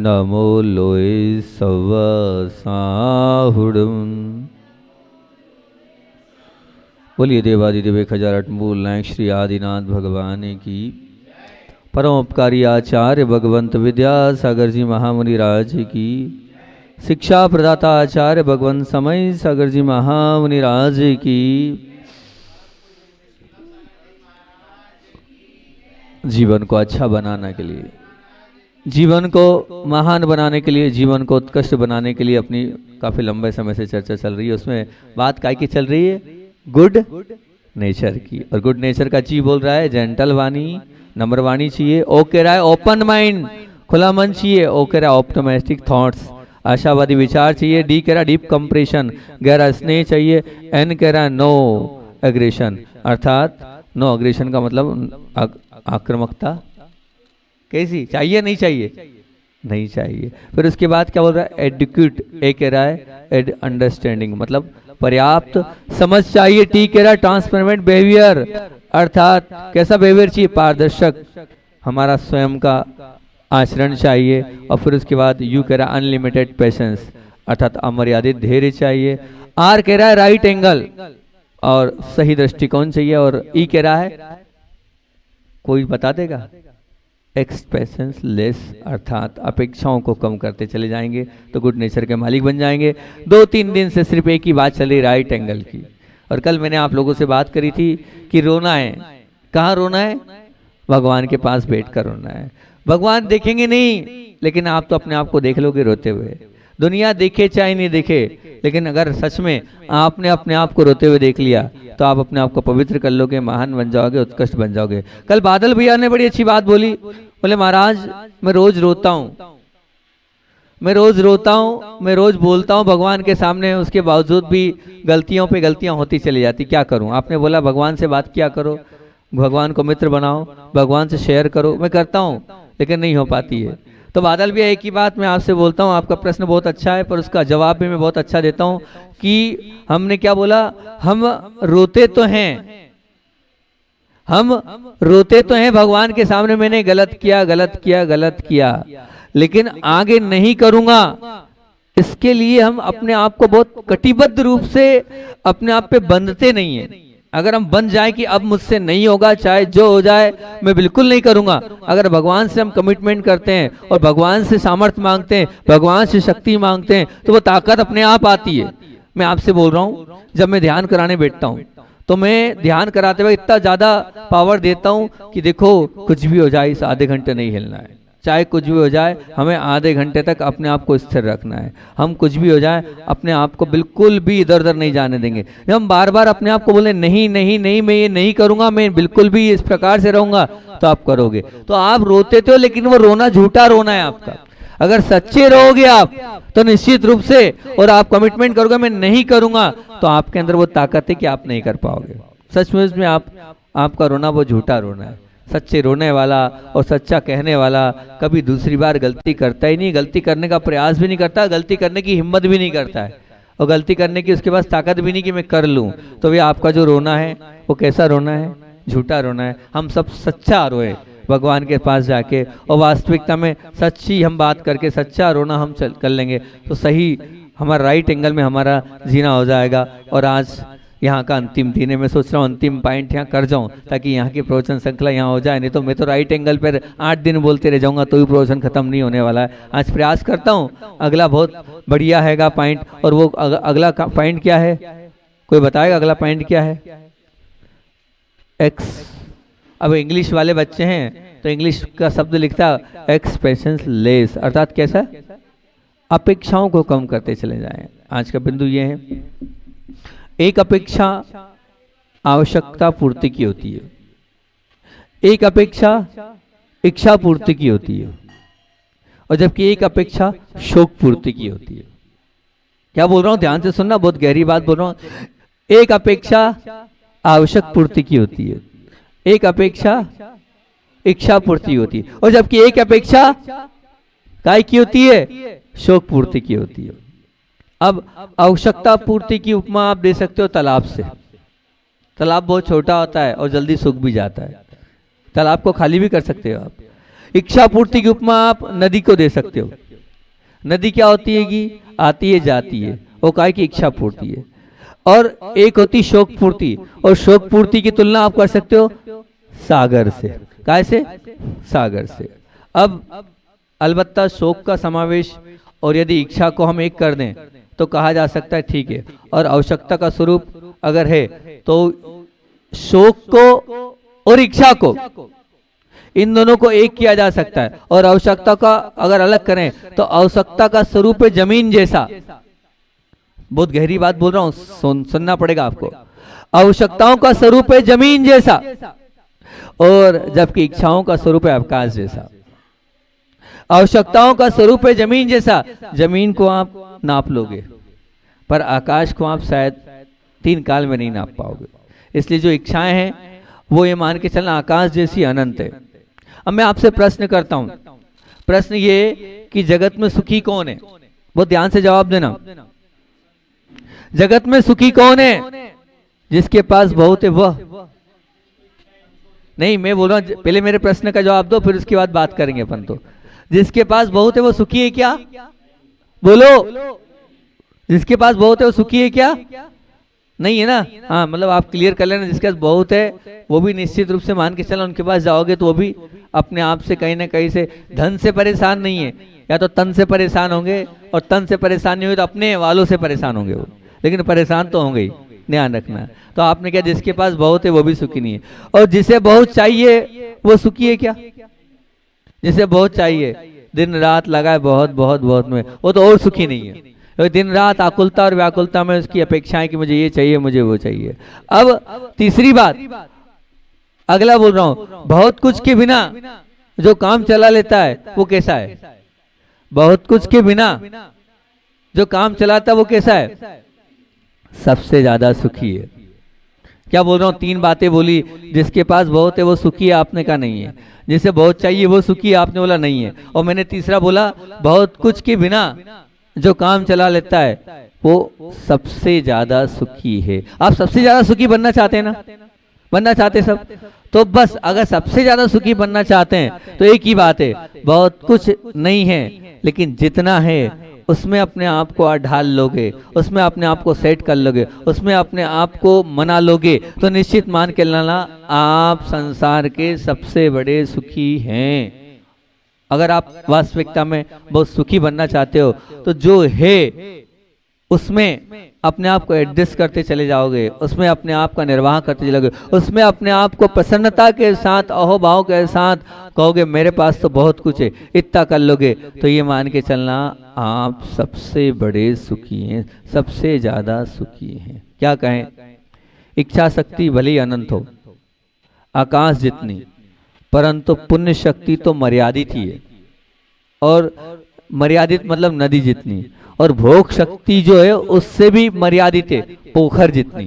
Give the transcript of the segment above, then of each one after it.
नमो लोए सव साहुडम। बोलिए देवादिदेव 1008 मूल नायक श्री आदिनाथ भगवान की। परमोपकारी आचार्य भगवंत विद्यासागर जी महामुनि राज की। शिक्षा प्रदाता आचार्य भगवंत समय सागर जी महामुनि राज की। जीवन को अच्छा बनाने के लिए, जीवन को महान बनाने के लिए, जीवन को उत्कृष्ट बनाने के लिए अपनी काफी लंबे समय से चर्चा चल रही है। उसमें बात काय की चल रही है? गुड नेचर की। और गुड नेचर का जी बोल रहा है जेंटल वाणी, नम्र वाणी चाहिए। ओ कह रहा है ओपन माइंड, खुला मन चाहिए। ओ कह रहा है ऑप्टिमिस्टिक थॉट्स, आशावादी विचार चाहिए। डी कह रहा डीप कंप्रेशन, गहरा स्नेह चाहिए। एन कह रहा नो एग्रेशन, अर्थात नो एग्रेशन का मतलब आक्रामकता कैसी चाहिए? नहीं चाहिए, नहीं चाहिए। फिर उसके बाद क्या बोल रहा है? एडुकेट, ए कह रहा है अंडरस्टैंडिंग, मतलब पर्याप्त समझ चाहिए। टी कह रहा है ट्रांसपेरेंट बिहेवियर, अर्थात कैसा बिहेवियर चाहिए? पारदर्शक, हमारा स्वयं का आचरण चाहिए। और फिर उसके बाद यू कह रहा है अनलिमिटेड पेशेंस, अर्थात अमर्यादित धैर्य चाहिए। आर कह रहा है राइट एंगल और सही दृष्टिकोण चाहिए। और ई कह रहा है, कोई बता देगा? एक्सपेक्टेशंस लेस, अर्थात अपेक्षाओं को कम करते चले जाएंगे तो गुड नेचर के मालिक बन जाएंगे। 2-3 दिन से सिर्फ एक ही बात चल रही, राइट एंगल की। और कल मैंने आप लोगों से बात करी थी कि रोना है। कहाँ रोना है? भगवान के पास बैठकर रोना है। भगवान देखेंगे नहीं, लेकिन आप तो अपने आप को देख लोगे रोते हुए। दुनिया देखे चाहे नहीं देखे, लेकिन अगर सच में आपने अपने आप को रोते हुए देख लिया तो आप अपने आप को पवित्र कर लोगे, महान बन जाओगे, उत्कृष्ट बन जाओगे। कल बादल भैया ने बड़ी अच्छी बात बोली। बोले महाराज मैं रोज रोता हूँ, मैं रोज रोता हूँ, मैं रोज बोलता हूँ भगवान के सामने, उसके बावजूद भी गलतियों पे गलतियां होती चली जाती, क्या करूँ? आपने बोला भगवान से बात किया करो, भगवान को मित्र बनाओ, भगवान से शेयर करो। मैं करता हूँ लेकिन नहीं हो पाती है। तो बादल भी एक ही बात मैं आपसे बोलता हूँ, आपका प्रश्न बहुत अच्छा है पर उसका जवाब भी मैं बहुत अच्छा देता हूँ कि हमने क्या बोला? हम रोते तो हैं, हम रोते तो हैं भगवान के सामने, मैंने गलत किया, गलत किया, गलत किया, लेकिन आगे नहीं करूंगा। इसके लिए हम अपने आप को बहुत कटिबद्ध रूप से अपने आप पे बंधते नहीं है। अगर हम बन जाए कि अब मुझसे नहीं होगा, चाहे जो हो जाए मैं बिल्कुल नहीं करूंगा। अगर भगवान से हम कमिटमेंट करते हैं और भगवान से सामर्थ्य मांगते हैं, भगवान से शक्ति मांगते हैं, तो वो ताकत अपने आप आती है। मैं आपसे बोल रहा हूँ, जब मैं ध्यान कराने बैठता हूँ तो मैं ध्यान कराते हुए इतना ज्यादा पावर देता हूँ कि देखो कुछ भी हो जाए इस आधे घंटे नहीं हिलना है, चाहे कुछ भी हो जाए हमें आधे घंटे तक अपने आप को स्थिर रखना है। हम कुछ भी हो जाए अपने आप को बिल्कुल भी इधर उधर नहीं जाने देंगे। हम बार बार अपने आप को बोले नहीं नहीं नहीं, मैं ये नहीं करूंगा, मैं बिल्कुल भी इस प्रकार से रहूंगा, तो आप करोगे। तो आप रोते थे लेकिन वो रोना झूठा रोना है आपका। अगर सच्चे रहोगे आप तो निश्चित रूप से, और आप कमिटमेंट करोगे मैं नहीं करूंगा, तो आपके अंदर वो ताकत है कि आप नहीं कर पाओगे। सचमुच में आपका रोना वो झूठा रोना है। सच्चे रोने वाला और सच्चा कहने वाला कभी दूसरी बार गलती करता ही नहीं, गलती करने का प्रयास भी नहीं करता, गलती करने की हिम्मत भी नहीं करता है, और गलती करने की उसके पास ताकत भी नहीं कि मैं कर लूं। तो वे आपका जो रोना है वो कैसा रोना है? झूठा रोना है। हम सब सच्चा रोए भगवान के पास जाके, और वास्तविकता में सच्ची हम बात करके सच्चा रोना हम कर लेंगे तो सही हमारा राइट एंगल में हमारा जीना हो जाएगा। और आज यहाँ का अंतिम दिन है, मैं सोच रहा हूँ अंतिम पॉइंट यहाँ कर जाऊँ ताकि यहाँ की प्रवचन श्रृंखला यहाँ हो जाए। नहीं तो मैं तो राइट एंगल पर 8 दिन बोलते रह जाऊंगा तो भी प्रवचन खत्म नहीं होने वाला है। आज प्रयास करता हूँ, अगला बहुत बढ़िया हैगा पॉइंट। और वो अगला पॉइंट क्या है? कोई बताएगा अगला पॉइंट क्या है? एक्स। अब इंग्लिश वाले बच्चे हैं तो इंग्लिश का शब्द लिखता एक्सपेक्टेशंस लेस, अर्थात कैसा? अपेक्षाओं को कम करते चले जाएं। आज का बिंदु ये है, एक अपेक्षा आवश्यकता पूर्ति की होती है, एक अपेक्षा इच्छा पूर्ति की होती है, और जबकि एक अपेक्षा शोक पूर्ति की होती है। क्या बोल रहा हूं? ध्यान से सुनना, बहुत गहरी बात बोल रहा हूं। एक अपेक्षा आवश्यक पूर्ति की होती है, एक अपेक्षा इच्छा पूर्ति होती है, और जबकि एक अपेक्षा काय की होती है? शोक पूर्ति की होती है। अब आवश्यकता पूर्ति की उपमा आप दे सकते हो तालाब से। तालाब बहुत छोटा होता है और जल्दी सूख भी जाता है, तालाब को खाली भी कर सकते हो आप। इच्छा पूर्ति की उपमा आप नदी को दे सकते हो। नदी क्या होती है कि आती है जाती है, वो काय की इच्छा पूर्ति है। और एक होती शोक पूर्ति, और शोक पूर्ति की तुलना आप कर सकते हो सागर से। कैसे? सागर से। अब अलबत्ता शोक का समावेश और यदि इच्छा को हम एक कर दें तो कहा जा सकता है ठीक है, और आवश्यकता का स्वरूप अगर है तो शोक को और इच्छा को, इन दोनों को एक किया जा सकता है। और आवश्यकता का अगर अलग करें तो आवश्यकता का स्वरूप है जमीन जैसा। बहुत गहरी बात बोल रहा हूं, सुनना पड़ेगा आपको। आवश्यकताओं का स्वरूप है जमीन जैसा, और जबकि इच्छाओं का स्वरूप है आकाश जैसा। आवश्यकताओं का स्वरूप है जमीन जैसा, जमीन को आप नाप लोगे पर आकाश को आप शायद 3 काल में नहीं नाप पाओगे। इसलिए जो इच्छाएं हैं वो ये मान के चलना आकाश जैसी अनंत है। अब मैं आपसे प्रश्न करता हूं, प्रश्न ये कि जगत में सुखी कौन है? बहुत ध्यान से जवाब देना। जगत में सुखी कौन है? जिसके पास बहुत है वह नहीं। मैं बोल रहा हूं पहले मेरे प्रश्न का जवाब दो, फिर उसके बाद बात करेंगे अपन। तो जिसके पास बहुत है वो सुखी है क्या? बोलो। जिसके पास बहुत है वो सुखी है क्या? नहीं है ना। हाँ, मतलब आप क्लियर कर लेना। जिसके पास बहुत है वो भी निश्चित रूप से मान के चलो उनके पास जाओगे तो वो भी अपने आप से कहीं ना कहीं से धन से परेशान नहीं है, या तो तन से परेशान होंगे, और तन से परेशान नहीं हुए तो अपने वालों से परेशान होंगे वो, लेकिन परेशान तो होंगे ही, ध्यान रखना। तो आपने क्या, जिसके पास बहुत है वो भी सुखी नहीं है। और जिसे बहुत चाहिए वो सुखी है क्या? जिसे बहुत चाहिए, दिन रात लगाए बहुत बहुत बहुत में, वो तो और सुखी नहीं है। तो दिन रात आकुलता और व्याकुलता में उसकी अपेक्षाएं कि मुझे ये चाहिए, मुझे वो चाहिए। अब तीसरी बात, अगला बोल रहा हूं, बहुत कुछ के बिना जो काम चला लेता है वो कैसा है? बहुत कुछ के बिना जो काम चलाता है वो कैसा है? सबसे ज्यादा सुखी है। क्या बोल रहा हूं? 3 बातें बोली। जिसके पास बहुत है वो सुखी है, आपने कहा नहीं है। जिसे बहुत चाहिए वो सुखी है, आपने बोला नहीं है। और मैंने तीसरा बोला, बहुत कुछ के बिना जो काम चला लेता है वो सबसे ज्यादा सुखी है। आप सबसे ज्यादा सुखी बनना चाहते हैं ना? बनना चाहते सब? तो बस अगर सबसे ज्यादा सुखी बनना चाहते हैं तो एक ही बात है, बहुत कुछ नहीं है लेकिन जितना है उसमें अपने आप को ढाल लोगे, उसमें अपने आप को सेट कर लोगे, उसमें अपने आप को मना लोगे तो निश्चित मान के लाना आप संसार के सबसे बड़े सुखी हैं। अगर आप वास्तविकता में बहुत सुखी बनना चाहते हो तो जो है उसमें अपने आप को एडजस्ट करते चले जाओगे, उसमें अपने आप का निर्वाह करते चले जाओगे, उसमें अपने आप को प्रसन्नता के साथ, अहोभाव के साथ कहोगे मेरे पास तो बहुत कुछ है, इतना कर लोगे तो ये मान के चलना आप सबसे बड़े सुखी हैं, सबसे ज्यादा सुखी हैं। क्या कहें? इच्छा शक्ति भले ही अनंत हो, आकाश जितनी, परंतु पुण्य शक्ति तो मर्यादित ही है। और मर्यादित मतलब नदी जितनी, और भोग शक्ति जो है उससे भी मर्यादित है, पोखर जितनी।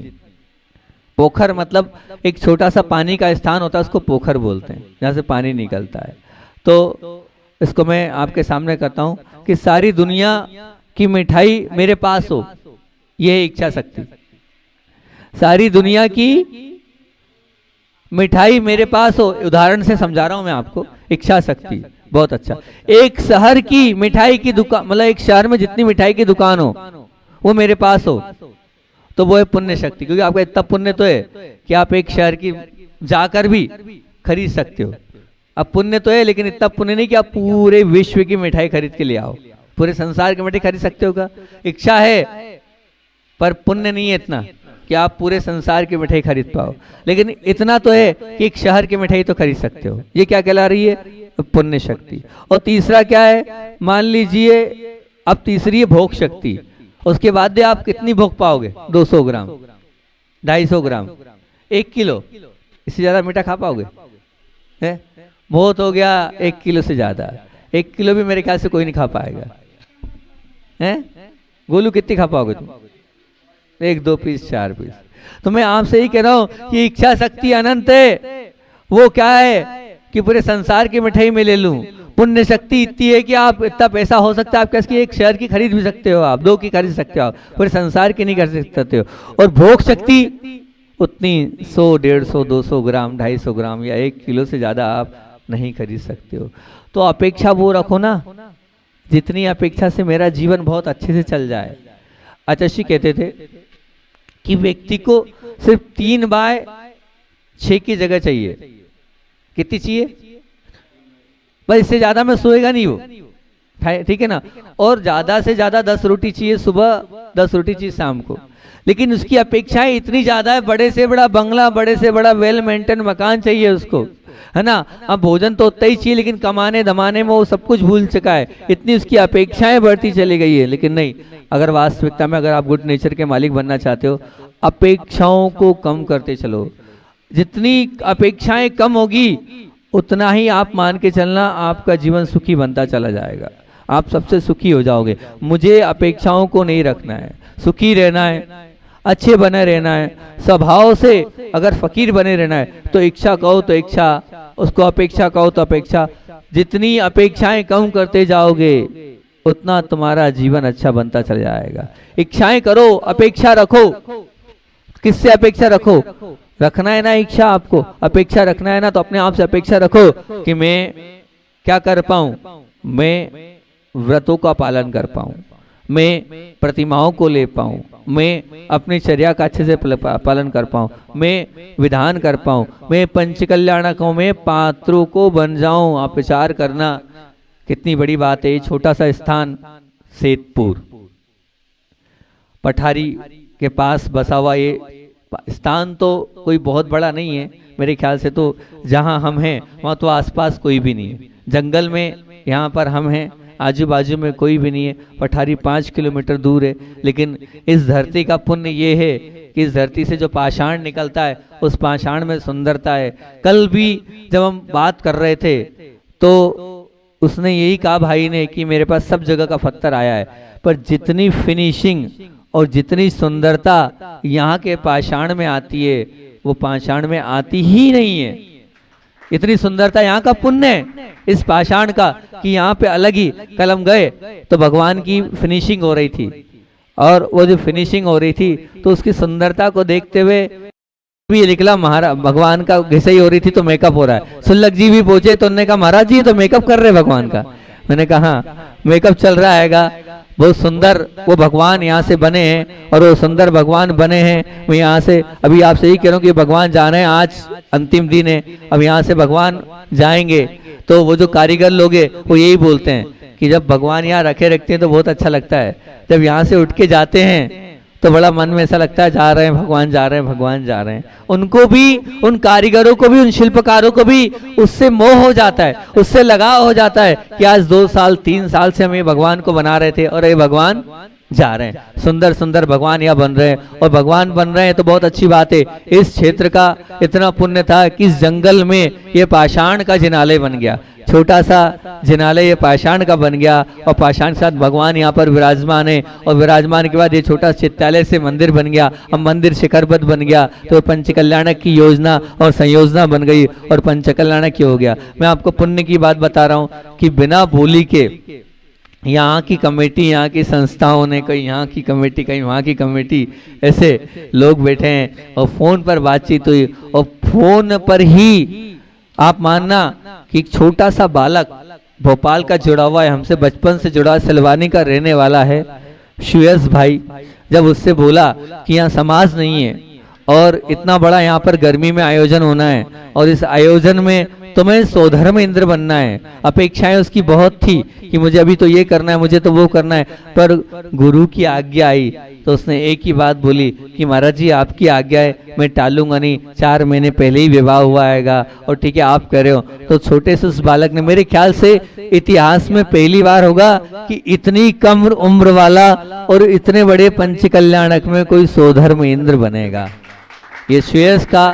पोखर मतलब एक छोटा सा पानी का स्थान होता है, उसको पोखर बोलते हैं, जहाँ से पानी निकलता है। तो इसको मैं आपके सामने करता हूँ कि सारी दुनिया की मिठाई मेरे पास हो, यह है इच्छा शक्ति। सारी दुनिया की मिठाई मेरे पास हो, उदाहरण से समझा रहा हूं मैं आपको, इच्छा शक्ति। बहुत अच्छा। एक शहर की मिठाई की दुकान, मतलब एक शहर में जितनी मिठाई की दुकान हो वो मेरे पास हो तो वो है पुण्य शक्ति, क्योंकि आपका इतना पुण्य तो है कि आप एक शहर की जाकर भी खरीद सकते हो। अब पुण्य तो है लेकिन इतना पुण्य नहीं कि आप पूरे विश्व की मिठाई खरीद के ले आओ, पूरे संसार की मिठाई खरीद सकते हो क्या? इच्छा है पर पुण्य नहीं है इतना कि आप पूरे संसार की मिठाई खरीद पाओ, लेकिन इतना तो है कि एक शहर की मिठाई तो खरीद सकते हो। ये क्या कहला रही है? पुण्य शक्ति। और तीसरा क्या है? मान लीजिए अब तीसरी है भोग शक्ति। उसके बाद आप कितनी भोग पाओगे? 200 ग्राम, 250 ग्राम, 1 किलो, इससे ज्यादा मीठा खा पाओगे? है बहुत हो गया 1 किलो से ज्यादा। 1 किलो भी मेरे ख्याल से कोई नहीं खा पाएगा। है गोलू कितनी खा पाओगे तुम? 1 2 पीस 4 पीस। तो मैं आपसे ही कह रहा हूं कि इच्छा शक्ति अनंत है। वो क्या है कि पूरे संसार की मिठाई में ले लूं। पुण्य शक्ति इतनी है कि आप इतना पैसा हो सकता है आप कैसे एक शहर की खरीद भी सकते हो, आप 2 की खरीद सकते हो, पूरे संसार की नहीं कर सकते हो। और भोग शक्ति उतनी 100 150 200 ग्राम 250 ग्राम या 1 किलो से ज्यादा आप नहीं खरीद सकते हो। तो अपेक्षा वो रखो ना जितनी अपेक्षा से मेरा जीवन बहुत अच्छे से चल जाए। आचार्य कहते थे कि व्यक्ति को सिर्फ 3/6 की जगह चाहिए। कितनी चाहिए? बस इससे ज्यादा में सोएगा नहीं वो, ठीक है ना। और ज्यादा से ज्यादा 10 रोटी चाहिए सुबह, 10 रोटी चाहिए शाम को। लेकिन उसकी अपेक्षाएं इतनी ज्यादा है, बड़े से बड़ा बंगला, बड़े से बड़ा वेल मेंटेन मकान चाहिए उसको, है ना। अब भोजन तो उतना ही चाहिए, लेकिन कमाने धमाने में वो सब कुछ भूल चुका है, इतनी उसकी अपेक्षाएं बढ़ती चली गई है। लेकिन नहीं, अगर वास्तविकता में अगर आप गुड नेचर के मालिक बनना चाहते हो, अपेक्षाओं को कम करते चलो। जितनी अपेक्षाएं कम होगी उतना ही आप मान के चलना आपका जीवन सुखी बनता चला जाएगा, आप सबसे सुखी हो जाओगे। मुझे अपेक्षाओं को नहीं रखना है, सुखी रहना है, अच्छे बने रहना है, स्वभाव से अगर फकीर बने रहना है तो इच्छा कहो तो इच्छा, उसको अपेक्षा कहो तो अपेक्षा। जितनी अपेक्षाएं कम करते जाओगे उतना तुम्हारा जीवन अच्छा बनता चला जाएगा। इच्छाएं करो, अपेक्षा रखो। किससे अपेक्षा रखो? रखना है ना इच्छा, आपको अपेक्षा रखना है ना, तो अपने आप से अपेक्षा रखो कि मैं क्या कर पाऊं, मैं व्रतों का पालन कर पाऊं, मैं प्रतिमाओं को ले पाऊं, मैं अपनी चर्या का अच्छे से पालन कर पाऊं, मैं विधान कर पाऊं, मैं पंचकल्याणक हूं, मैं पात्रों को बन जाऊं। आप विचार करना कितनी बड़ी बात है। छोटा सा स्थान सेतपुर पठारी के पास बसा हुआ ये स्थान तो कोई बहुत बड़ा नहीं है मेरे ख्याल से। तो जहां हम हैं वहां तो आसपास कोई भी नहीं है, जंगल में यहाँ पर हम हैं, आजू बाजू में कोई भी नहीं है। पठारी 5 किलोमीटर दूर है। लेकिन इस धरती का पुण्य ये है कि इस धरती से जो पाषाण निकलता है उस पाषाण में सुंदरता है। कल भी जब हम बात कर रहे थे तो उसने यही कहा भाई ने कि मेरे पास सब जगह का पत्थर आया है, पर जितनी फिनिशिंग और जितनी सुंदरता यहाँ के पाषाण में आती है वो पाषाण में आती ही नहीं है। इतनी सुंदरता यहाँ का पुण्य है इस पाषाण का कि यहाँ पे अलग ही। कल हम गए तो भगवान की फिनिशिंग हो रही थी, और वो जो फिनिशिंग हो रही थी तो उसकी सुंदरता को देखते हुए भी निकला महाराज भगवान का घिसाई हो रही थी तो मेकअप हो रहा है। सुल्लक जी भी पहुंचे तो उन्होंने कहा महाराज जी तो मेकअप कर रहे भगवान का। मैंने कहा हाँ मेकअप चल रहा हैगा। बहुत सुंदर वो भगवान यहाँ से बने हैं, और वो सुंदर भगवान बने हैं। मैं यहाँ से अभी आपसे यही कह रहा हूँ कि भगवान जा रहे हैं, आज अंतिम दिन है। अब यहाँ से भगवान जाएंगे तो वो जो कारीगर लोग हैं वो यही बोलते हैं कि जब भगवान यहाँ रखते हैं तो बहुत अच्छा लगता है, जब यहाँ से उठ के जाते हैं तो बड़ा मन में ऐसा लगता है जा रहे हैं भगवान, जा रहे हैं भगवान, जा रहे हैं। उनको भी, उन कारीगरों को भी, उन शिल्पकारों को भी उससे मोह हो जाता है, उससे लगाव हो जाता है कि आज 2 साल 3 साल से हम ये भगवान को बना रहे थे और ये भगवान जा रहे हैं। सुंदर सुंदर भगवान यहाँ बन रहे हैं, और भगवान बन रहे हैं तो बहुत अच्छी बात है। इस क्षेत्र का इतना पुण्य था कि इस जंगल में ये पाषाण का जिनालय बन गया, छोटा सा जिनालय ये पाषाण का बन गया, और पाषाण के साथ भगवान यहाँ पर विराजमान है। और विराजमान के बाद ये छोटा चित्तालय से मंदिर बन गया, अब मंदिर शिखरबद्ध बन गया तो पंचकल्याणक की योजना और संयोजना बन गई और पंचकल्याणक की हो गया। मैं आपको पुण्य की बात बता रहा हूँ कि बिना बोली के यहाँ की कमेटी, यहाँ की संस्थाओं ने, कहीं यहाँ की कमेटी कहीं वहाँ की कमेटी, ऐसे लोग बैठे हैं और फोन पर बातचीत हुई, और फोन पर ही आप मानना कि एक छोटा सा बालक भोपाल का जुड़ा हुआ है, हमसे बचपन से जुड़ा, सिलवानी का रहने वाला है, श्रेयस भाई। जब उससे बोला कि यहाँ समाज नहीं है और इतना बड़ा यहाँ पर गर्मी में आयोजन होना है, और इस आयोजन में तुम्हें स्वधर्म इंद्र बनना है, अपेक्षाएं उसकी बहुत थी कि मुझे अभी तो ये करना है, मुझे तो वो करना है, पर गुरु की आज्ञा आई तो उसने एक ही बात बोली कि महाराज जी आपकी आज्ञा है, मैं टालूंगा नहीं, 4 महीने पहले ही विवाह हुआ आएगा, और ठीक है आप कह रहे हो। तो छोटे से उस बालक ने, मेरे ख्याल से इतिहास में पहली बार होगा कि इतनी कम उम्र वाला और इतने बड़े पंचकल्याणक में कोई स्वधर्म इंद्र बनेगा। ये श्रेयस का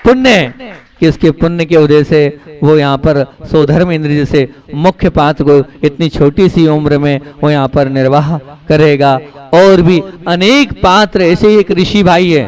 पुण्य है कि उसके पुण्य के वजह से वो यहाँ पर स्वधर्म इंद्र जैसे मुख्य पात्र को इतनी छोटी सी उम्र में वो यहाँ पर निर्वाह करेगा। और भी अनेक पात्र ऐसे ही, एक ऋषि भाई है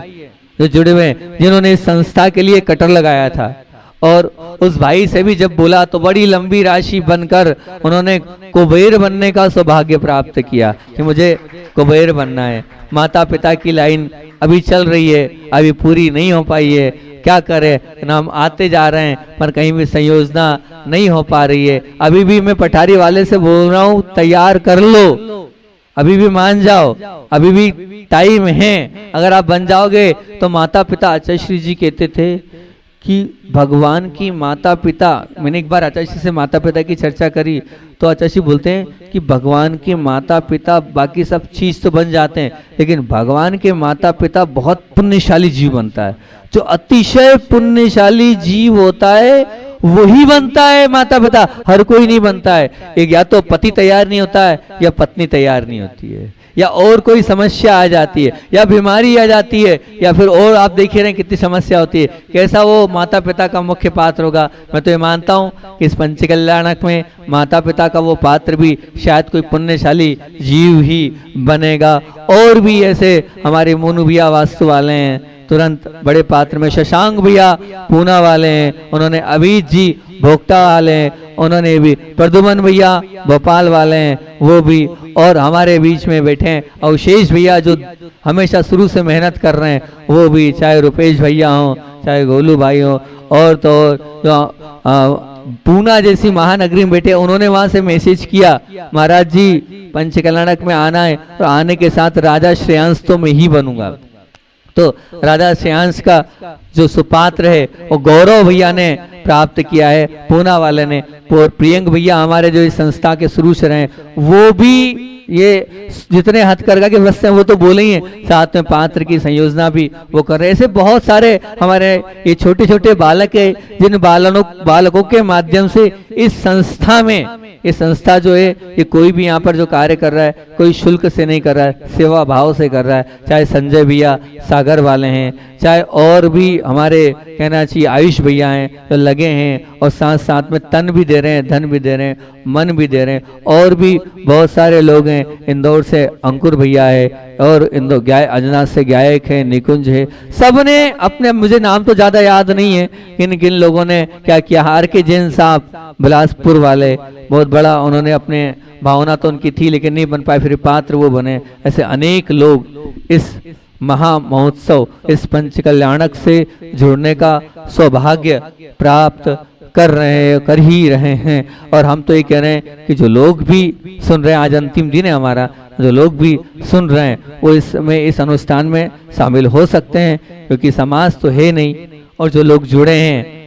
जो जुड़े हुए हैं जिन्होंने इस संस्था के लिए कटर लगाया था, और उस भाई से भी जब बोला तो बड़ी लंबी राशि बनकर उन्होंने कुबेर बनने का सौभाग्य प्राप्त किया कि मुझे कुबेर बनना है। माता पिता की लाइन अभी चल रही है, अभी पूरी नहीं हो पाई है, क्या करें ना, हम आते जा रहे हैं पर कहीं भी संयोजना नहीं हो पा रही है। अभी भी मैं पठारी वाले से बोल रहा हूँ, तैयार कर लो, अभी भी मान जाओ, अभी भी टाइम है। अगर आप बन जाओगे तो माता पिता आचार्य श्री जी कहते थे कि भगवान की माता पिता, मैंने एक बार आचार्य से माता पिता की चर्चा करी तो आचार्य बोलते हैं कि भगवान के माता पिता बाकी सब चीज तो बन जाते हैं, लेकिन भगवान के माता पिता बहुत पुण्यशाली जीव बनता है। जो अतिशय पुण्यशाली जीव होता है वही बनता है माता पिता, हर कोई नहीं बनता है। एक या तो पति तैयार नहीं होता है या पत्नी तैयार नहीं होती है, या और कोई समस्या आ जाती है, या बीमारी आ जाती है, या फिर और आप देख रहे हैं कितनी समस्या होती है। कैसा वो माता पिता का मुख्य पात्र होगा। मैं तो ये मानता हूँ कि इस पंचकल्याणक में माता पिता का वो पात्र भी शायद कोई पुण्यशाली जीव ही बनेगा। और भी ऐसे हमारे मोनू भैया वास्तु वाले हैं, तुरंत बड़े पात्र में शशांक भैया पूना वाले हैं, उन्होंने अभिजीत जी भोक्ता वाले हैं, उन्होंने भी प्रदुमन भैया भोपाल वाले हैं वो भी, और हमारे बीच में बैठे हैं अवशेष भैया जो हमेशा शुरू से मेहनत कर रहे हैं वो भी, चाहे रुपेश भैया हो चाहे गोलू भाई हो, और तो पूना जैसी महानगरी में बैठे, उन्होंने वहां से मैसेज किया महाराज जी पंचकल्याणक में आना है, तो आने के साथ राजा श्रेयांश तो मैं ही बनूंगा। तो राजा श्रेयांश का जो सुपात्र है वो गौरव भैया ने प्राप्त किया है, पूना वाले ने। और प्रियंक भैया हमारे जो इस संस्था के शुरू से रहे वो भी, ये जितने हथकरघा के वस्त्र हैं वो तो बोले ही हैं, साथ में पात्र की संयोजना भी वो कर रहे हैं। ऐसे बहुत सारे हमारे ये छोटे छोटे बालक है जिन बालकों के माध्यम से इस संस्था में, ये संस्था जो है ये कोई भी यहाँ पर जो कार्य कर रहा है कोई शुल्क से नहीं कर रहा है, सेवा भाव से कर रहा है। चाहे संजय भैया सागर वाले हैं, चाहे और भी हमारे कहना चाहिए आयुष भैया हैं जो लगे हैं, और साथ साथ में तन भी दे रहे हैं, धन भी दे रहे हैं, मन भी दे रहे हैं। और भी बहुत सारे लोग हैं, इंदौर से अंकुर भैया है, और इंदौर अजनाथ से गायक है, निकुंज है, सबने अपने, मुझे नाम तो ज्यादा याद नहीं है किन किन लोगों ने क्या किया। हार के जैन साहब बिलासपुर वाले बहुत बड़ा, उन्होंने अपने भावना तो उनकी थी लेकिन नहीं बन पाए, फिर पात्र वो बने। ऐसे अनेक लोग इस महा महोत्सव, इस पंचकल्याणक से जुड़ने का सौभाग्य प्राप्त कर रहे हैं, कर ही रहे हैं। और हम तो ये कह रहे हैं कि जो लोग भी सुन रहे हैं, आज अंतिम दिन है हमारा, जो लोग भी सुन रहे हैं वो इसमें इस अनुष्ठान में शामिल हो सकते हैं, क्योंकि समाज तो है नहीं। और जो लोग जुड़े हैं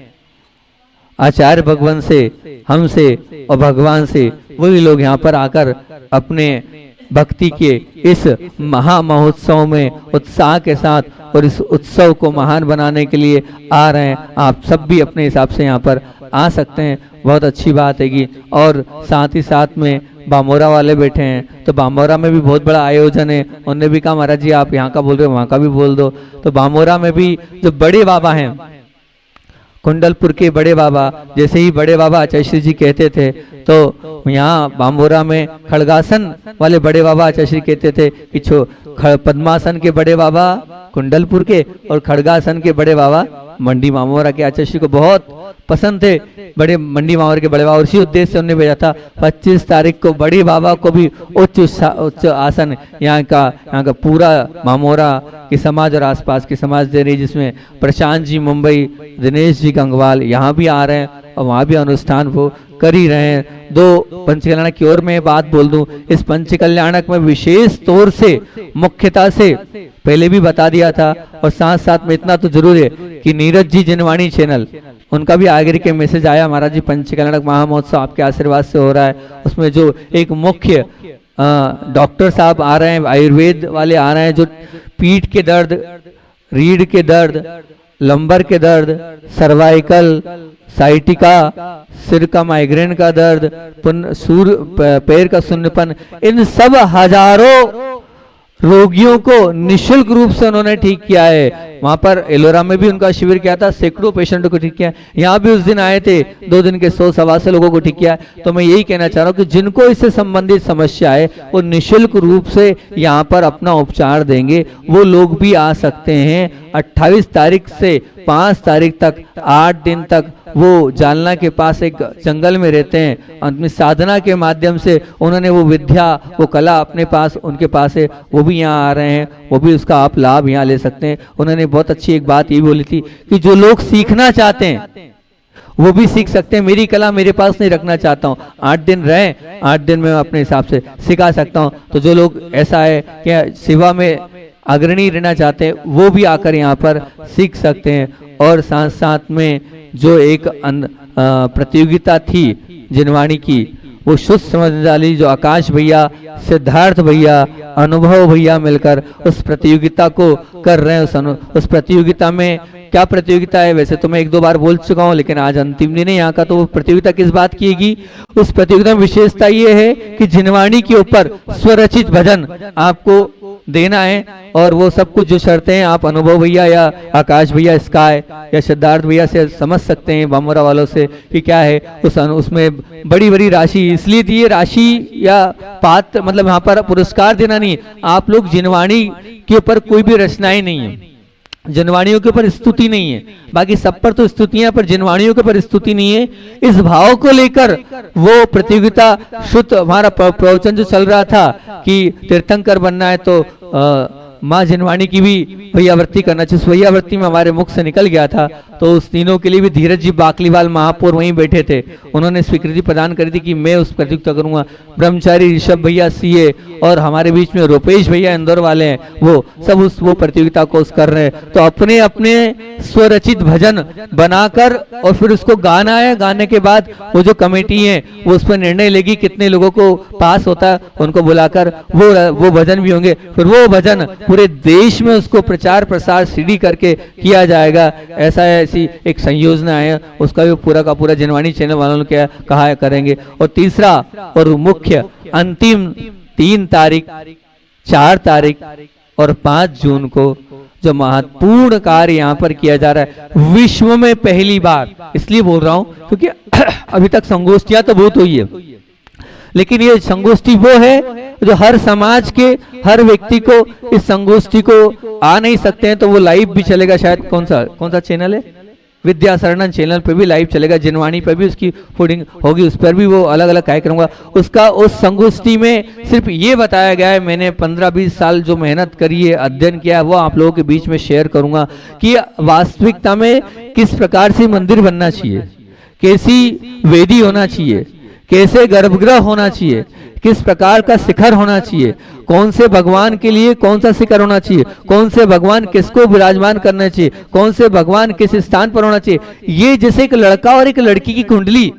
आचार्य भगवान से, हमसे और भगवान से, वही लोग यहाँ पर आकर अपने भक्ति के इस महा महोत्सव में उत्साह के साथ और इस उत्सव को महान बनाने के लिए आ रहे हैं। आप सब भी अपने हिसाब से यहाँ पर आ सकते हैं, बहुत अच्छी बात है कि। और साथ ही साथ में बामोरा वाले बैठे हैं, तो बामोरा में भी बहुत बड़ा आयोजन है। उन्होंने भी कहा महाराज जी आप यहाँ का बोल रहे हो वहाँ का भी बोल दो। तो बामोरा में भी जो बड़े बाबा हैं, कुंडलपुर के बड़े बाबा, जैसे ही बड़े बाबा आचार्य श्री जी कहते थे, तो यहाँ बामोरा में खड़गासन वाले बड़े बाबा आचार्य श्री कहते थे कि पद्मासन के बड़े बाबा कुंडलपुर के और खड़गासन के बड़े बाबा मंडी मामोरा के आचार्य श्री को बहुत पसंद थे, बड़े मंडी मामोरा के बड़े बाबा। उसी उद्देश्य से उन्होंने भेजा था 25 तारीख को बड़े बाबा को भी उच्च आसन यहाँ का पूरा मामोरा की समाज और आसपास की समाज दे रही, जिसमें प्रशांत जी मुंबई, दिनेश जी गंगवाल यहाँ भी आ रहे हैं और वहाँ भी अनुष्ठान वो कर ही रहे हैं। दो पंचकल्याणक की ओर मैं बात बोल दूं, इस पंचकल्याणक में विशेष तौर से मुख्यता से पहले भी बता दिया था, और साथ साथ में इतना तो जरूर है कि नीरज जी जिनवाणी चैनल, उनका भी आगे के मैसेज आया महाराज जी पंचकल्याणक महामहोत्सव आपके आशीर्वाद से हो रहा है। उसमें जो एक मुख्य डॉक्टर साहब आ रहे हैं, आयुर्वेद वाले आ रहे हैं, जो पीठ के दर्द, रीढ़ के दर्द, लंबर के दर्द, सर्वाइकल, साइटिका, सिर का माइग्रेन का दर्द, पैर का सुन्नपन, इन सब हजारों रोगियों को निशुल्क रूप से उन्होंने ठीक किया है। वहां पर एलोरा में भी उनका शिविर किया था, सैकड़ों पेशेंटों को ठीक किया। यहाँ भी उस दिन आए थे, 2 दिन के 100-125 लोगों को ठीक किया। तो मैं यही कहना चाह रहा हूँ कि जिनको इससे संबंधित समस्या है वो निशुल्क रूप से यहाँ पर अपना उपचार देंगे, वो लोग भी आ सकते हैं। 28 तारीख से 5 तारीख तक 8 दिन तक वो जालना के पास एक जंगल में रहते हैं। अपनी साधना के माध्यम से उन्होंने वो विद्या, वो कला अपने पास, उनके पास है, वो भी यहाँ आ रहे हैं, वो भी उसका आप लाभ यहाँ ले सकते हैं। उन्होंने बहुत अच्छी एक बात ये बोली थी कि जो लोग सीखना चाहते हैं वो भी सीख सकते हैं। मेरी कला मेरे पास नहीं रखना चाहता हूँ, 8 दिन रहे, 8 दिन में अपने हिसाब से सिखा सकता हूँ। तो जो लोग ऐसा है कि सेवा में अग्रणी रहना चाहते हैं वो भी आकर यहाँ पर सीख सकते हैं। और साथ साथ में जो एक प्रतियोगिता थी जिनवाणी की, वो शुद्ध समझने वाली जो आकाश भैया, सिद्धार्थ भैया, अनुभव भैया मिलकर उस प्रतियोगिता को कर रहे हैं। उस प्रतियोगिता में क्या प्रतियोगिता है, वैसे तो मैं 1-2 बार बोल चुका हूँ, लेकिन आज अंतिम दिन है यहाँ का, तो वो प्रतियोगिता किस बात की गई। उस प्रतियोगिता में विशेषता ये है कि जिनवाणी के ऊपर स्वरचित भजन आपको देना है। और वो सब कुछ जो शर्तें हैं आप अनुभव भैया या आकाश भैया, स्काई या सिद्धार्थ भैया से समझ सकते हैं, बामोरा वालों से, कि क्या है उसमें बड़ी बड़ी राशि इसलिए दी है। राशि या पात्र मतलब यहाँ पर पुरस्कार देना नहीं, आप लोग जिनवाणी के ऊपर कोई भी रचनाएं नहीं है, जिनवाणियों के ऊपर स्तुति नहीं है, बाकी सब पर तो स्तुतियां, पर जिनवाणियों के ऊपर स्तुति नहीं है। इस भाव को लेकर वो प्रतियोगिता, शुद्ध हमारा प्रवचन जो चल रहा था कि तीर्थंकर बनना है तो माँ जिनवाणी की भी भैयावृत्ति करना चाहिए। उस भैयावृत्ति में हमारे मुख से निकल गया था, तो उस तीनों के लिए भी धीरज जी बाकलीवाल महापौर वहीं बैठे थे, उन्होंने स्वीकृति प्रदान करी थी कि मैं उस प्रतियोगिता करूंगा। ब्रह्मचारी ऋषभ भैया सीए और हमारे बीच में रूपेश भैया इंदौर वाले हैं, वो सब वो प्रतियोगिता को कर रहे हैं। तो अपने अपने स्वरचित भजन बनाकर और फिर उसको गाना है। गाने के बाद वो जो कमेटी है वो उस पर निर्णय लेगी कितने लोगों को पास होता है, उनको बुलाकर वो भजन भी होंगे। फिर वो भजन पूरे देश में उसको प्रचार प्रसार सीडी करके किया जाएगा। ऐसी एक संयोजना है, उसका भी पूरा का पूरा जिनवाणी चैनल वालों ने क्या कहा करेंगे। और तीसरा और मुख्य अंतिम 3 तारीख, 4 तारीख और 5 जून को जो महत्वपूर्ण कार्य यहाँ पर किया जा रहा है, विश्व में पहली बार, इसलिए बोल रहा हूं क्योंकि अभी तक संगोष्ठियां तो बहुत हुई है, लेकिन ये संगोष्ठी वो है जो हर समाज के हर व्यक्ति को इस संगोष्ठी को आ नहीं सकते हैं तो वो लाइव भी चलेगा। शायद कौन सा चैनल है, विद्या शरणन चैनल पे भी लाइव चलेगा, जिनवाणी पे भी उसकी फूडिंग होगी, उस पर भी वो अलग अलग कार्यक्रम होगा। उसका उस संगोष्ठी में सिर्फ ये बताया गया है, मैंने 15-20 साल जो मेहनत करी है, अध्ययन किया है, वो आप लोगों के बीच में शेयर करूंगा कि वास्तविकता में किस प्रकार से मंदिर बनना चाहिए, कैसी वेदी होना चाहिए, कैसे गर्भगृह होना चाहिए, किस प्रकार का शिखर होना चाहिए, कौन से भगवान के लिए कौन सा शिखर होना चाहिए, कौन से भगवान किसको विराजमान करना चाहिए, कौन से भगवान किस स्थान पर होना चाहिए। ये जैसे एक लड़का और एक लड़की की कुंडली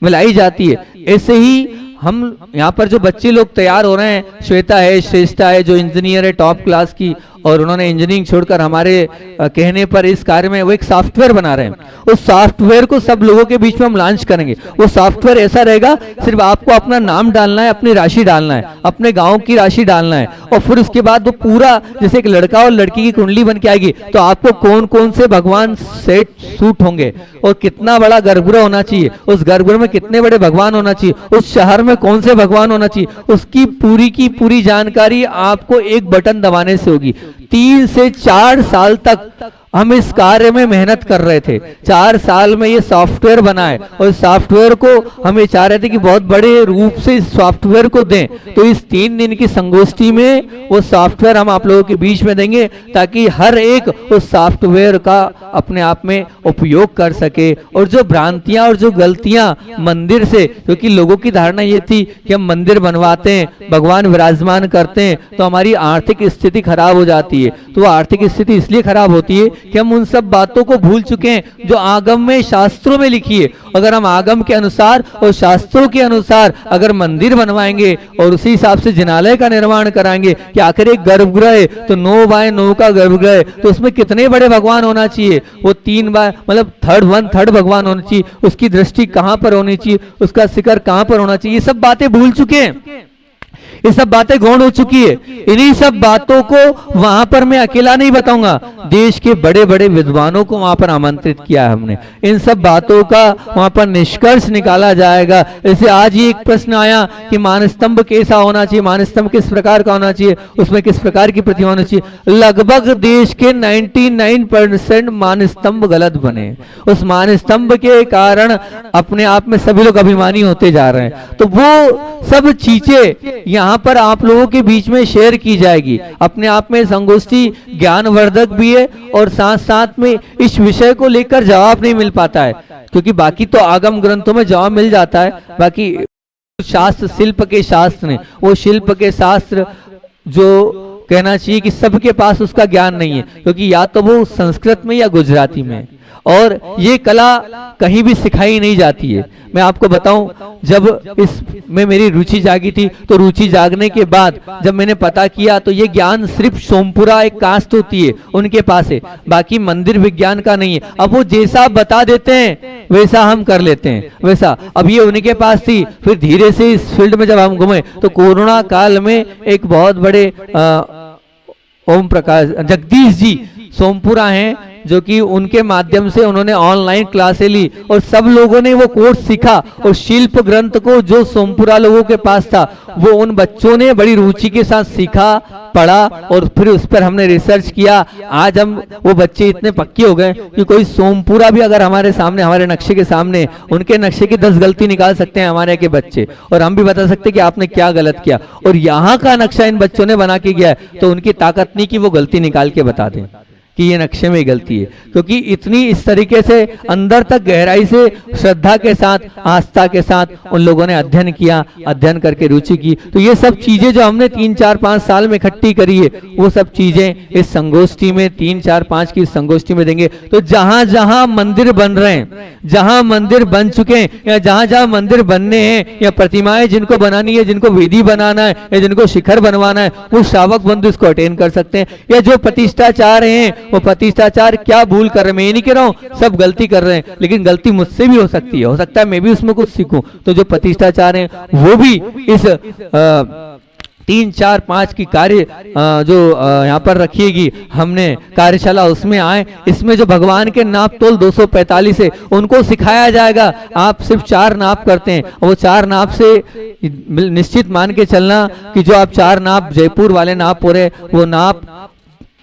मिलाई जाती है, ऐसे ही हम यहाँ पर जो बच्चे लोग तैयार हो रहे हैं, श्वेता है, श्रेष्ठा है जो इंजीनियर है टॉप क्लास की, और उन्होंने इंजीनियरिंग छोड़कर हमारे कहने पर इस कार्य में वो एक सॉफ्टवेयर बना रहे हैं। उस सॉफ्टवेयर को सब लोगों के बीच में हम लॉन्च करेंगे। वो सॉफ्टवेयर ऐसा रहेगा, सिर्फ आपको अपना नाम डालना है, अपनी राशि डालना है, अपने गांव की राशि डालना है, और फिर उसके बाद वो पूरा जैसे एक लड़का और लड़की की कुंडली बन के आएगी, तो आपको कौन कौन से भगवान सेट सूट होंगे और कितना बड़ा गर्भगृह होना चाहिए, उस गर्भगृह में कितने बड़े भगवान होना चाहिए, उस शहर में कौन से भगवान होना चाहिए, उसकी पूरी की पूरी जानकारी आपको एक बटन दबाने से होगी। 3 से 4 साल तक हम इस कार्य में मेहनत कर रहे थे, 4 साल में ये सॉफ्टवेयर बना है, और इस सॉफ्टवेयर को हम ये चाह रहे थे कि बहुत बड़े रूप से इस सॉफ्टवेयर को दें। तो इस 3 दिन की संगोष्ठी में वो सॉफ्टवेयर हम आप लोगों के बीच में देंगे, ताकि हर एक उस सॉफ्टवेयर का अपने आप में उपयोग कर सके। और जो भ्रांतियां और जो गलतियां मंदिर से, क्योंकि लोगों की धारणा ये थी कि हम मंदिर बनवाते हैं, भगवान विराजमान करते हैं तो हमारी आर्थिक स्थिति खराब हो जाती है। तो वो आर्थिक स्थिति इसलिए खराब होती है कि हम उन सब बातों को भूल चुके हैं जो आगम में, शास्त्रों में लिखी है। अगर हम आगम के अनुसार और शास्त्रों के अनुसार अगर मंदिर बनवाएंगे और उसी हिसाब से जिनालय का निर्माण कराएंगे कि आखिर एक गर्भगृह है तो 9x9 का गर्भगृह है, तो उसमें कितने बड़े भगवान होना चाहिए, वो 3 बार मतलब 1/3 भगवान होना चाहिए, उसकी दृष्टि कहां पर होनी चाहिए, उसका शिखर कहां पर होना चाहिए, ये सब बातें भूल चुके हैं। ये सब बातें गौण हो चुकी है। इन्हीं सब बातों को वहां पर मैं अकेला नहीं बताऊंगा, देश के बड़े बड़े विद्वानों को वहां पर आमंत्रित किया है हमने। इन सब बातों का वहां पर निष्कर्ष निकाला जाएगा। जैसे आज ही एक प्रश्न आया कि मानस्तंभ कैसा होना चाहिए, मानस्तंभ किस प्रकार का होना चाहिए, उसमें किस प्रकार की प्रतिमा होनी चाहिए। लगभग देश के 99% मानस्तंभ गलत बने। उस मानस्तंभ के कारण अपने आप में सभी लोग अभिमानी होते जा रहे हैं। तो वो सब चीजें यहाँ पर आप लोगों के बीच में शेयर की जाएगी। अपने आप में संगोष्ठी ज्ञानवर्धक भी है और साथ साथ में इस विषय को लेकर जवाब नहीं मिल पाता है, क्योंकि बाकी तो आगम ग्रंथों में जवाब मिल जाता है। बाकी शास्त्र, शिल्प के शास्त्र ने, वो शिल्प के शास्त्र जो कहना चाहिए कि सबके पास उसका ज्ञान नहीं है, क्योंकि या तो वो संस्कृत में या गुजराती में, और ये कला कहीं भी सिखाई नहीं जाती है। मैं आपको बताऊं, जब इसमें मेरी रुचि जागी थी, तो रुचि जागने के बाद जब मैंने पता किया तो ये ज्ञान सिर्फ सोमपुरा एक कास्ट होती है उनके पास है, बाकी मंदिर विज्ञान का नहीं है। अब वो जैसा बता देते हैं वैसा हम कर लेते हैं, वैसा अब ये उनके पास थी। फिर धीरे से इस फील्ड में जब हम घूमे तो कोरोना काल में एक बहुत बड़े ओम प्रकाश जगदीश जी सोमपुरा हैं, जो कि उनके माध्यम से उन्होंने ऑनलाइन क्लासें ली और सब लोगों ने वो कोर्स सीखा। और शिल्प ग्रंथ को जो सोमपुरा लोगों के पास था वो उन बच्चों ने बड़ी रुचि के साथ सीखा, पढ़ा और फिर उस पर हमने रिसर्च किया। आज हम वो बच्चे इतने पक्के हो गए कि कोई सोमपुरा भी अगर हमारे सामने, हमारे नक्शे के सामने, उनके नक्शे की 10 गलती निकाल सकते हैं हमारे के बच्चे, और हम भी बता सकते हैं कि आपने क्या गलत किया। और यहाँ का नक्शा इन बच्चों ने बना के गया है, तो उनकी ताकत नहीं कि वो गलती निकाल के बता दें कि ये नक्शे में गलती है, क्योंकि इतनी इस तरीके से अंदर तक गहराई से श्रद्धा के साथ, आस्था के साथ उन लोगों ने अध्ययन किया, अध्ययन करके रुचि की। तो ये सब चीजें जो हमने 3, 4, 5 साल में इकट्ठी करी है, वो सब चीजें इस संगोष्ठी में 3, 4, 5 की संगोष्ठी में देंगे। तो जहां जहां मंदिर बन रहे हैं, जहां मंदिर बन चुके हैं या जहां जहां मंदिर बनने हैं, या प्रतिमाएं जिनको बनानी है, जिनको वेदी बनाना है या जिनको शिखर बनवाना है, वो श्रावक बंधु इसको अटेंड कर सकते हैं। या जो प्रतिष्ठाचार्य हैं वो प्रतिष्ठाचार क्या भूल कर रहे हैं, मैं ये नहीं कह रहा हूं सब गलती कर रहे हैं, लेकिन गलती मुझसे भी हो सकती है, हो सकता है मैं भी उसमें कुछ सीखूं। तो जो प्रतिष्ठाचार हैं वो भी इस 3, 4, 5 की कार्य जो यहाँ पर रखिएगी हमने कार्यशाला, उसमें आए। इसमें जो भगवान के नाप तोल 245 है उनको सिखाया जाएगा। आप सिर्फ 4 नाप करते हैं, वो 4 नाप से निश्चित मान के चलना कि जो आप 4 नाप जयपुर वाले नाप हो रहे, वो नाप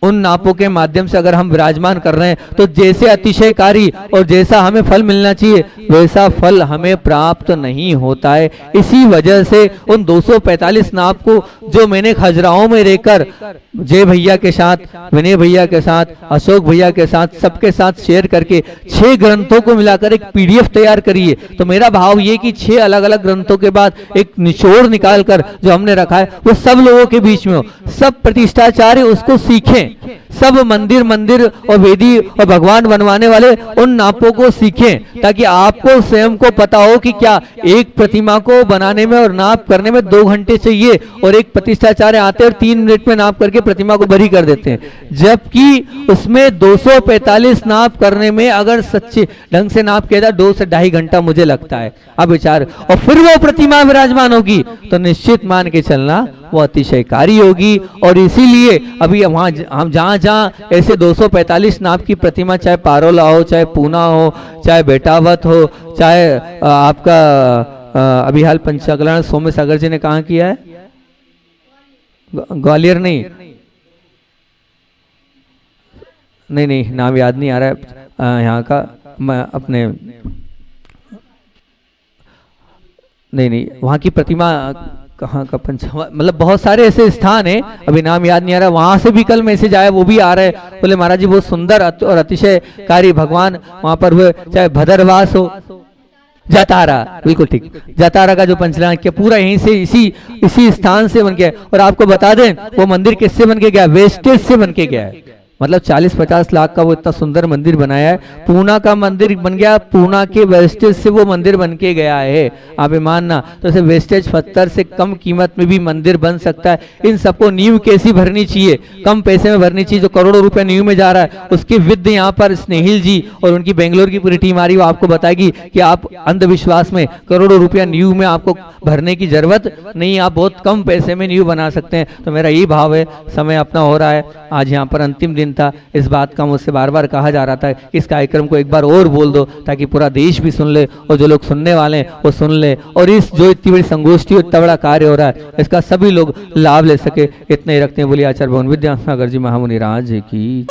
उन नापों के माध्यम से अगर हम विराजमान कर रहे हैं तो जैसे अतिशयकारी और जैसा हमें फल मिलना चाहिए वैसा फल हमें प्राप्त नहीं होता है। इसी वजह से उन 245 नाप को जो मैंने खजुराहो में रहकर जय भैया के साथ, विनय भैया के साथ, अशोक भैया के साथ, सबके साथ शेयर करके 6 ग्रंथों को मिलाकर एक PDF तैयार करी है। तो मेरा भाव ये कि 6 अलग अलग ग्रंथों के बाद एक निचोड़ निकाल कर जो हमने रखा है वो सब लोगों के बीच में हो, सब प्रतिष्ठाचार्य उसको सीखें, सब मंदिर और वेदी और भगवान बनवाने वाले उन नापों को सीखें, ताकि आपको स्वयं को पता हो कि क्या एक प्रतिमा को बनाने में और नाप करने में 2 घंटे चाहिए, और एक प्रतिष्ठाचार्य आते हैं और 3 मिनट में नाप करके प्रतिमा को बरी कर देते हैं, जबकि उसमें 245 नाप करने में अगर सच्चे ढंग से नाप किया जाए 2 से 2.5 घंटा मुझे लगता है। अब विचार, और फिर वो प्रतिमा विराजमान होगी तो निश्चित मान के चलना वो अतिशयकारी होगी। और इसीलिए अभी वहां हम जहां जहां ऐसे 245 नाप की प्रतिमा, चाहे पारोला हो, चाहे पूना हो, चाहे बेटावत हो, चाहे आपका अभी हाल पंचकला सोम्य सागर जी ने कहाँ किया है, ग्वालियर नहीं नाम याद नहीं आ रहा है यहाँ का, मैं अपने नहीं वहाँ की प्रतिमा कहाँ का मतलब बहुत सारे ऐसे स्थान है, अभी नाम याद नहीं आ रहा। वहां से भी कल मैसेज आया, वो भी आ रहा है, बोले महाराज जी बहुत सुंदर और अतिशयकारी भगवान वहां पर हुए, चाहे भद्रवास हो, जातारा, बिल्कुल ठीक, जातारा का जो पंचलान किया पूरा यहीं से इसी स्थान से बन गया। और आपको बता दें वो मंदिर किससे बन के गया, वेस्टेज से बन के गया है, मतलब 40-50 लाख का वो इतना सुंदर मंदिर बनाया है, पूना का मंदिर बन गया, पूना के वेस्टेज से वो मंदिर बन के गया है, आप ये मानना। तो ऐसे वेस्टेज पत्थर से कम कीमत में भी मंदिर बन सकता है। इन सबको नींव कैसी भरनी चाहिए, कम पैसे में भरनी चाहिए। जो करोड़ों रुपए नींव में जा रहा है, उसकी विद यहाँ पर स्नेहिल जी और उनकी बेंगलोर की पूरी टीम आ रही है, वो आपको बताएगी कि आप अंधविश्वास में करोड़ों रुपया नींव में आपको भरने की जरूरत नहीं, आप बहुत कम पैसे में नींव बना सकते हैं। तो मेरा यही भाव है, समय अपना हो रहा है, आज यहाँ पर अंतिम दिन था, इस बात का मुझसे बार बार कहा जा रहा था, इस कार्यक्रम को एक बार और बोल दो ताकि पूरा देश भी सुन ले और जो लोग सुनने वाले हैं वो सुन ले, और इस जो इतनी बड़ी संगोष्ठी इतना बड़ा कार्य हो रहा है इसका सभी लोग लाभ ले सके, इतने ही रखते हैं। बोलिए आचार्य भवन विद्यासागर जी महामुनि राज की।